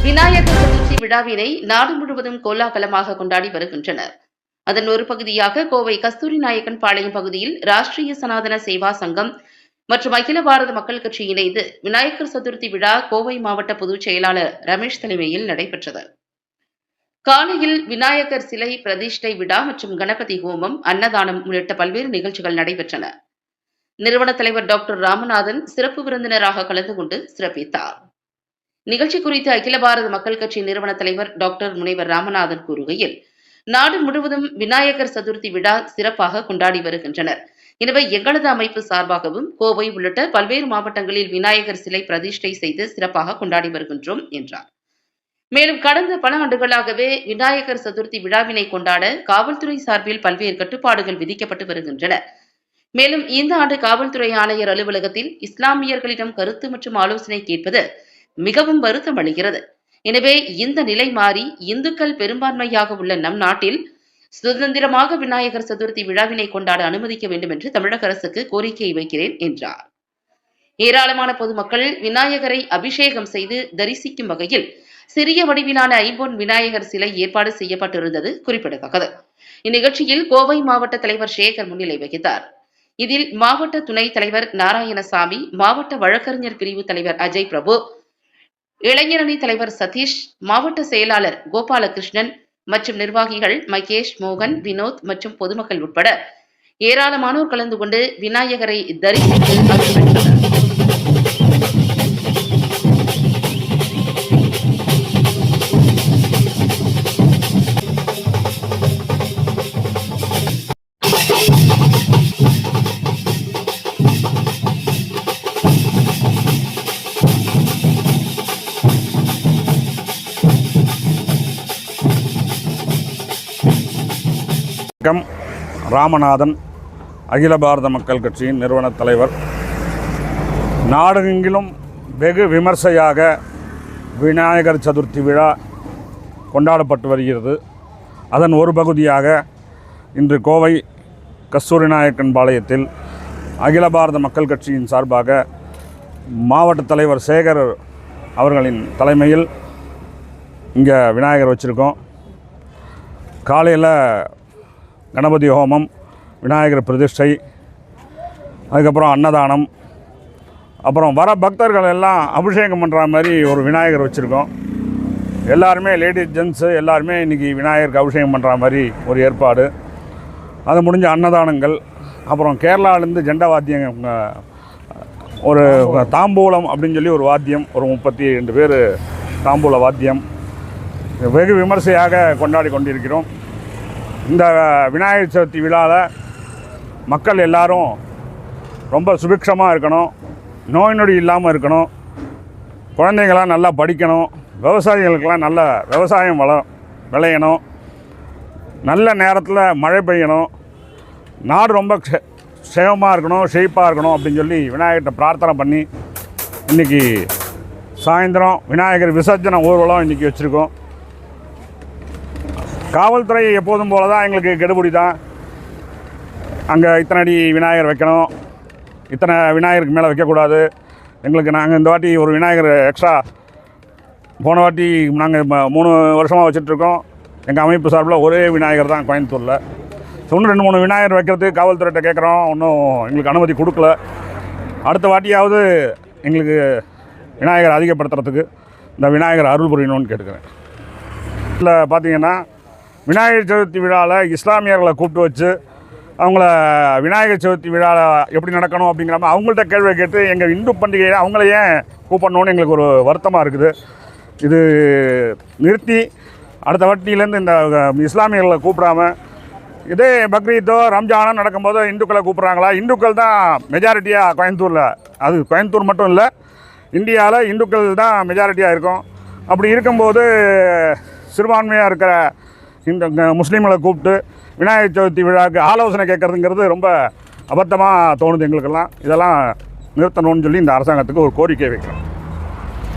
விநாயகர் சதுர்த்தி விழாவினை நாடு முழுவதும் கோலாகலமாக கொண்டாடி வருகின்றனர். அதன் ஒரு பகுதியாக கோவை கஸ்தூரி நாயக்கன் பாளையம் பகுதியில் ராஷ்டிரிய சனாதன சேவா சங்கம் மற்றும் அகில பாரத மக்கள் கட்சி இணைந்து விநாயகர் சதுர்த்தி விழா கோவை மாவட்ட பொதுச் செயலாளர் ரமேஷ் தலைமையில் நடைபெற்றது. காலையில் விநாயகர் சிலை பிரதிஷ்டை விழா மற்றும் கணபதி ஹோமம், அன்னதானம் உள்ளிட்ட பல்வேறு நிகழ்ச்சிகள் நடைபெற்றன. நிறுவன தலைவர் டாக்டர் ராமநாதன் சிறப்பு விருந்தினராக கலந்து கொண்டு சிறப்பித்தார். நிகழ்ச்சி குறித்து அகில பாரத மக்கள் கட்சி நிறுவன தலைவர் டாக்டர் முனைவர் ராமநாதன் கூறுகையில், நாடு முழுவதும் விநாயகர் சதுர்த்தி விழா சிறப்பாக கொண்டாடி வருகின்றனர். எனவே எங்களது அமைப்பு சார்பாகவும் கோவை உள்ளிட்ட பல்வேறு மாவட்டங்களில் விநாயகர் சிலை பிரதிஷ்டை செய்து சிறப்பாக கொண்டாடி வருகின்றோம் என்றார். மேலும் கடந்த பல ஆண்டுகளாகவே விநாயகர் சதுர்த்தி விழாவினை கொண்டாட காவல்துறை சார்பில் பல்வேறு கட்டுப்பாடுகள் விதிக்கப்பட்டு வருகின்றன. மேலும் இந்த ஆண்டு காவல்துறை ஆணையர் அலுவலகத்தில் இஸ்லாமியர்களிடம் கருத்து மற்றும் ஆலோசனை கேட்பது மிகவும் வருத்தம் அளிக்கிறது. எனவே இந்த நிலை மாறி இந்துக்கள் பெரும்பான்மையாக உள்ள நம் நாட்டில் சுதந்திரமாக விநாயகர் சதுர்த்தி விழாவினை கொண்டாட அனுமதிக்க வேண்டும் என்று தமிழக அரசுக்கு கோரிக்கை வைக்கிறேன் என்றார். ஏராளமான பொதுமக்கள் விநாயகரை அபிஷேகம் செய்து தரிசிக்கும் வகையில் சிறிய வடிவிலான ஐம்பொன் விநாயகர் சிலை ஏற்பாடு செய்யப்பட்டிருந்தது குறிப்பிடத்தக்கது. இந்நிகழ்ச்சியில் கோவை மாவட்ட தலைவர் சேகர் முன்னிலை வகித்தார். இதில் மாவட்ட துணைத் தலைவர் நாராயணசாமி, மாவட்ட வழக்கறிஞர் பிரிவு தலைவர் அஜய் பிரபு, இளைஞரணி தலைவர் சதீஷ், மாவட்ட செயலாளர் கோபாலகிருஷ்ணன் மற்றும் நிர்வாகிகள் மகேஷ், மோகன், வினோத் மற்றும் பொதுமக்கள் உட்பட ஏராளமானோர் கலந்து கொண்டு விநாயகரை தரிசித்து அருள் பெற்றனர். ராமநாதன், அகில பாரத மக்கள் கட்சியின் நிறுவன தலைவர். நாடெங்கிலும் வெகு விமர்சையாக விநாயகர் சதுர்த்தி விழா கொண்டாடப்பட்டு வருகிறது. அதன் ஒரு பகுதியாக இன்று கோவை கஸ்தூரி நாயக்கன் பாளையத்தில் அகில பாரத மக்கள் கட்சியின் சார்பாக மாவட்ட தலைவர் சேகர் அவர்களின் தலைமையில் இங்கே விநாயகர் வச்சுருக்கோம். காலையில் கணபதி ஹோமம், விநாயகர் பிரதிஷ்டை, அதுக்கப்புறம் அன்னதானம், அப்புறம் வர பக்தர்கள் எல்லாம் அபிஷேகம் பண்ணுற மாதிரி ஒரு விநாயகர் வச்சுருக்கோம். எல்லாருமே லேடிஸ் ஜென்ஸு எல்லாருமே இன்றைக்கி விநாயகருக்கு அபிஷேகம் பண்ணுற மாதிரி ஒரு ஏற்பாடு. அது முடிஞ்ச அன்னதானங்கள், அப்புறம் கேரளாவிலேருந்து ஜெண்டா வாத்தியம், ஒரு தாம்பூலம் அப்படின்னு சொல்லி ஒரு வாத்தியம், ஒரு 32 பேர் தாம்பூல வாத்தியம் வெகு விமர்சையாக கொண்டாடி கொண்டிருக்கிறோம். இந்த விநாயகர் சதுர்த்தி விழாவில் மக்கள் எல்லாரும் ரொம்ப சுபிக்ஷமாக இருக்கணும், நோய் நொடி இல்லாமல் இருக்கணும், குழந்தைங்களாம் நல்லா படிக்கணும், விவசாயிகளுக்கெல்லாம் நல்ல விவசாயம் விளையணும், நல்ல நேரத்தில் மழை பெய்யணும், நாடு ரொம்ப சேவமாக இருக்கணும், செழிப்பாக இருக்கணும் அப்படின்னு சொல்லி விநாயகர்கிட்ட பிரார்த்தனை பண்ணி இன்றைக்கி சாயந்தரம் விநாயகர் விசர்ஜன ஊர்வலம் இன்றைக்கி வச்சுருக்கோம். காவல்துறை எப்போதும் போல தான் எங்களுக்கு கெடுபிடி தான். அங்கே இத்தனை அடி விநாயகர் வைக்கணும், இத்தனை விநாயகருக்கு மேலே வைக்கக்கூடாது. நாங்கள் இந்த வாட்டி ஒரு விநாயகர் எக்ஸ்ட்ரா, போன வாட்டி நாங்கள் 3 வருஷமாக வச்சுட்ருக்கோம். எங்கள் அமைப்பு சார்பில் ஒரே விநாயகர் தான் கோயம்புத்தூரில். இன்னும் 2-3 விநாயகர் வைக்கிறதுக்கு காவல்துறையிட்ட கேட்குறோம், ஒன்றும் எங்களுக்கு அனுமதி கொடுக்கல. அடுத்த வாட்டியாவது எங்களுக்கு விநாயகர் அதிகப்படுத்துறதுக்கு இந்த விநாயகர் அருள் புரியணும்னு கேட்டுக்கிறேன். இதில் பார்த்திங்கன்னா விநாயகர் சதுர்த்தி விழாவில் இஸ்லாமியர்களை கூப்பிட்டு வச்சு அவங்கள விநாயகர் சதுர்த்தி விழாவில் எப்படி நடக்கணும் அப்படிங்கிற மாதிரி அவங்கள்ட்ட கேள்வி கேட்டு எங்கள் இந்து பண்டிகையை அவங்கள ஏன் கூப்பிடணுன்னு எங்களுக்கு ஒரு வருத்தமாக இருக்குது. இது நிறுத்தி அடுத்த வாட்டியிலேருந்து இந்த இஸ்லாமியர்களை கூப்பிடாமல் இதே பக்ரீத்தோ ரம்ஜானோ நடக்கும்போது இந்துக்களை கூப்பிட்றாங்களா? இந்துக்கள் தான் மெஜாரிட்டியாக கோயம்புத்தூரில், அது கோயம்புத்தூர் மட்டும் இல்லை, இந்தியாவில் இந்துக்கள் தான் மெஜாரிட்டியாக இருக்கும். அப்படி இருக்கும்போது சிறுபான்மையாக இருக்கிற இந்த முஸ்லீம்களை கூப்பிட்டு விநாயகர் சதுர்த்தி விழாவுக்கு ஆலோசனை கேட்குறதுங்கிறது ரொம்ப அபத்தமாக தோணுது எங்களுக்கெல்லாம். இதெல்லாம் நிறுத்தணும்னு சொல்லி இந்த அரசாங்கத்துக்கு ஒரு கோரிக்கை வைக்கிறோம்.